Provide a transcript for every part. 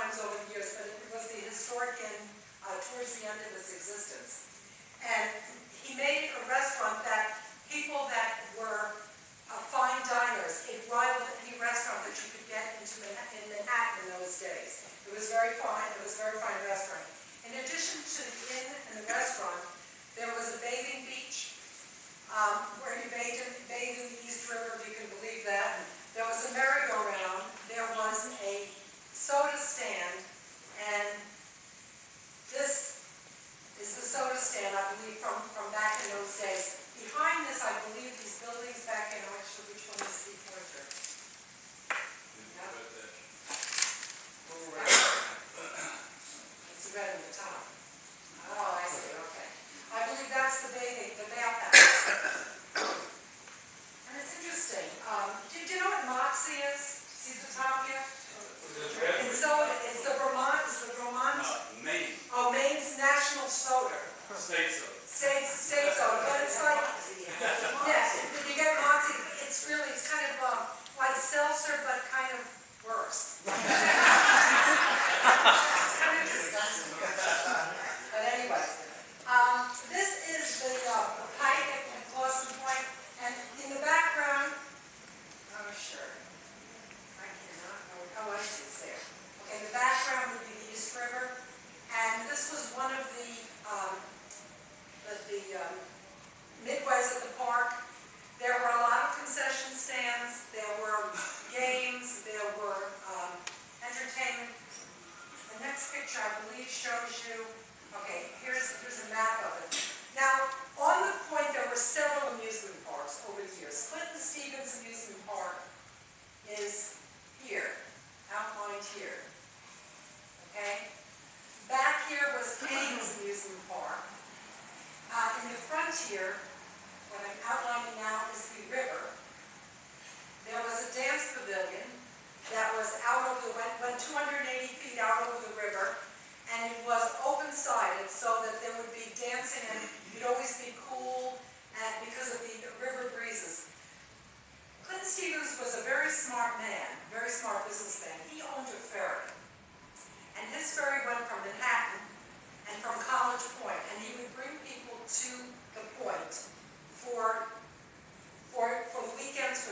times over the years, but it was the historic inn towards the end of its existence. And he made a restaurant that people that were fine diners, it rivaled any restaurant that you could get in Manhattan in those days. It was very fine. It was a very fine restaurant. In addition to the inn and the restaurant, there was a bathing beach where you bathed in the East River, if you can believe that. There was a merry-go-round. There was a soda stand, and this is the soda stand, I believe, from back in those days. Behind this, I believe, these buildings back in, actually, which one is the pointer? Yeah. It's red in the top. Oh, I see, okay. I believe that's the bathhouse. And it's interesting. Do you know what Moxie is? See the top here? It's the Vermont. Maine. Oh, Maine's national soda. State soda. State soda, but it's like, yeah, you get Moxie, it's kind of like seltzer, but kind of worse. It's kind of disgusting. But anyway, this is the pike at Clason Point, and in the background, oh sure, I cannot, oh I see it's there. Okay, the background would be the East River, and this was one of the midways of the park. There were a lot of concession stands, there were games, there were entertainment. The next picture, I believe, shows you, okay, here's a map of it. Now, on the point, there were several amusement parks over the years. Clinton Stevens Amusement Park is here, outlined here. Okay? Back here was Kane's Amusement Park. In the frontier, what I'm outlining now is the river. There was a dance pavilion that was went 280 feet out over the river, and it was open-sided so that there would be dancing and you'd always be cool and because of the river breezes. Clinton Stevens was a very smart man, very smart businessman. He owned a ferry, and his ferry went from Manhattan and from College Point, and he would bring people to the point for the weekends to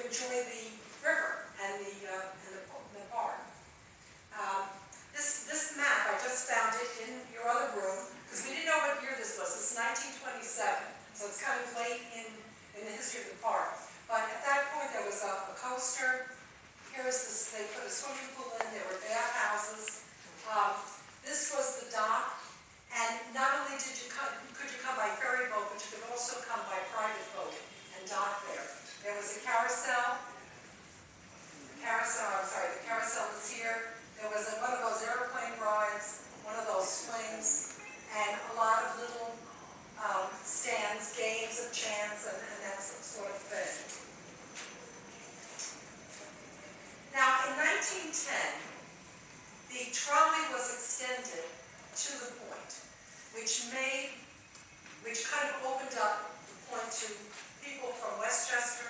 enjoy the river and the park. This map, I just found it in your other room because we didn't know what year this was. It's 1927, so it's kind of late in the history of the park. But at that point, there was a coaster. They put a swimming pool in. There were bathhouses. This was the dock, and not only could you come by ferry boat, but you could also come by private boat and dock there. There was a carousel. The carousel was here. There was one of those airplane rides, one of those swings, and a lot of little stands, games of chance, and that sort of thing. Now, in 1910, the trolley was extended to the point, which kind of opened up the point to people from Westchester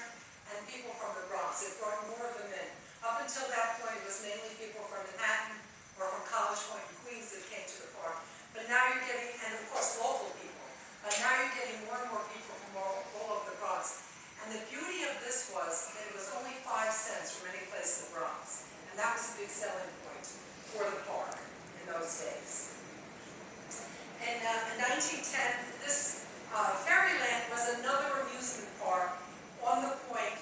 and people from the Bronx. It brought more of them in. Up until that point, it was mainly people from Manhattan or from College Point and Queens that came to the park. But now you're getting, and of course local people, but now you're getting more and more people from all over the Bronx. And the beauty of this was that it was only 5 cents from any place in the Bronx. And that was a big selling point for the park in those days. In 1910, this Fairyland was another amusement park on the point.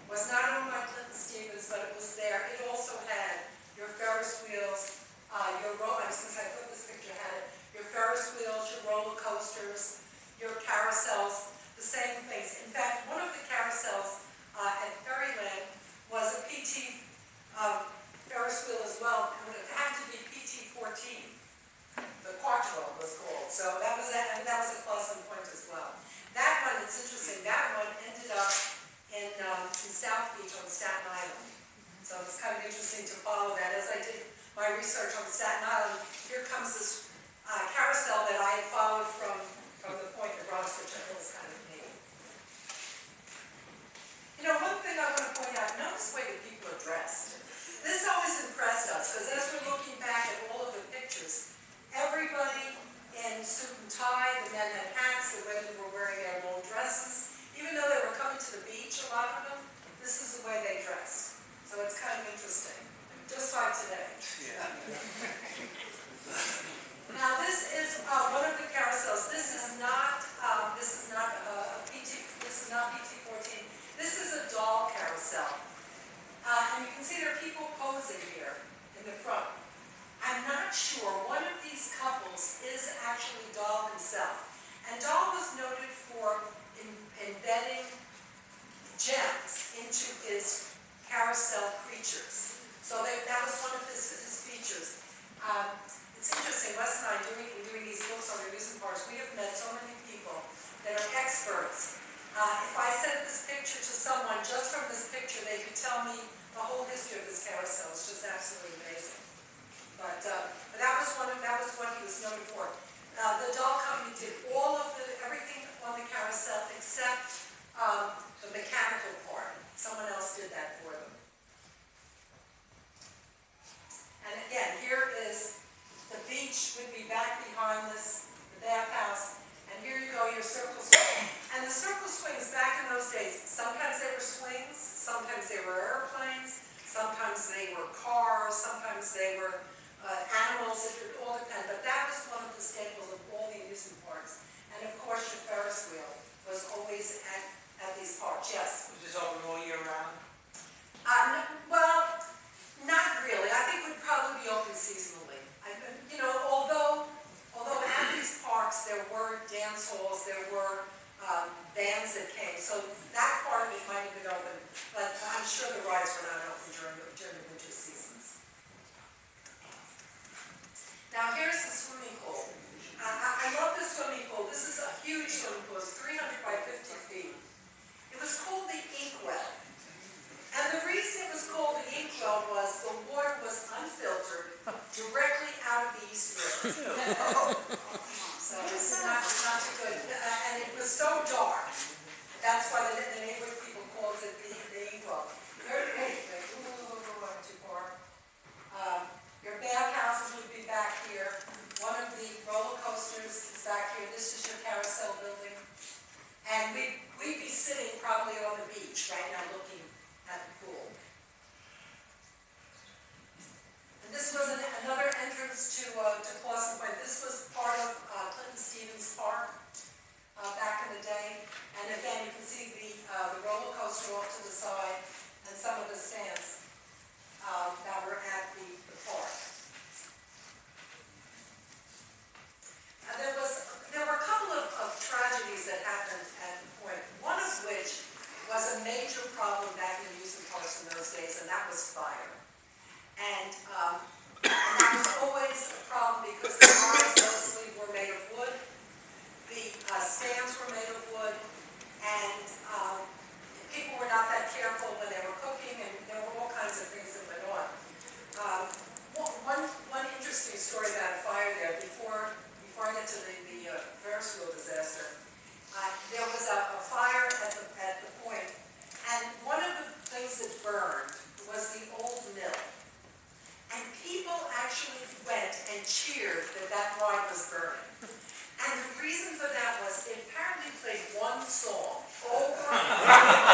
Was not owned by Clinton Stevens, but it was there. It also had your Ferris wheels, I put this picture, had it, your Ferris wheels, your roller coasters, your carousels, the same things. In fact, one of the carousels at Fairyland was a PT Ferris wheel as well. It had to be PT-14. The Quattro was called. So that was a Clason Point as well. That one, it's interesting. That one ended up in South Beach on Staten Island. So it's kind of interesting to follow that. As I did my research on Staten Island, here comes this carousel that I had followed from the point in Bronx, which I thought was kind of neat. You know, one thing I want to point out, notice the way that people are dressed. This always impressed us, because as we're looking back at all of the pictures, everybody in suit and tie, the men had hats, the women were wearing their long dresses. Even though they were coming to the beach, a lot of them, this is the way they dressed. So it's kind of interesting, just like today. Now this is one of the carousels. This is not PT14. This is a doll carousel. And you can see there are people posing here in the front. I'm not sure, one of these couples is actually Dahl himself. And Dahl was noted for embedding gems into his carousel creatures. So that was one of his features. It's interesting, Wes and I, doing these books on amusement parks, we have met so many people that are experts. If I sent this picture to someone, just from this picture, they could tell me the whole history of this carousel. It's just absolutely amazing. But that was what he was known for. The doll company did everything on the carousel except the mechanical part. Someone else did that for them. And again, here is the beach would be back behind this, the bathhouse. And here you go, your circle swing. And the circle swings back in those days, sometimes they were swings, sometimes they were airplanes, sometimes they were cars, sometimes they were animals, it would all depend. But that was one of the staples of all the amusement parks. And of course, your Ferris wheel was always at these parks, yes? Was this open all year round? Well, not really. I think it would probably be open seasonally. Although at these parks there were dance halls, there were bands that came, so that part of it might have been open, but I'm sure the rides were not open during the winter seasons. Now here's the swimming pool. I love this swimming pool. This is a huge swimming pool. It's 300 by 50 feet. It was called the Inkwell. And the reason it was called the Inkwell was the water was unfiltered directly out of the East River. So it's not too good. And it was so dark. That's why the neighborhood people called it the Inkwell. Too far. Your bathhouses would be back here. One of the roller coasters is back here. This is your carousel building. And we'd be sitting probably on the beach right now looking at the pool. And this was another entrance to Clason Point. This was part of Clinton Stevens Park back in the day. And again, you can see the roller coaster off to the side and some of the stands that were at the park. There were a couple of tragedies that happened at the point, one of which was a major problem back in amusement parks in those days, and that was fire. And that was always a problem because the rides mostly were made of wood, the stands were made of wood, and people were not that careful when they were cooking, and there were all kinds of things that went on. One interesting story about a fire there, before I get to the Ferris wheel disaster, there was a fire at the point, and one of the things that burned was the old mill. And people actually went and cheered that ride was burning. And the reason for that was it apparently played one song over and over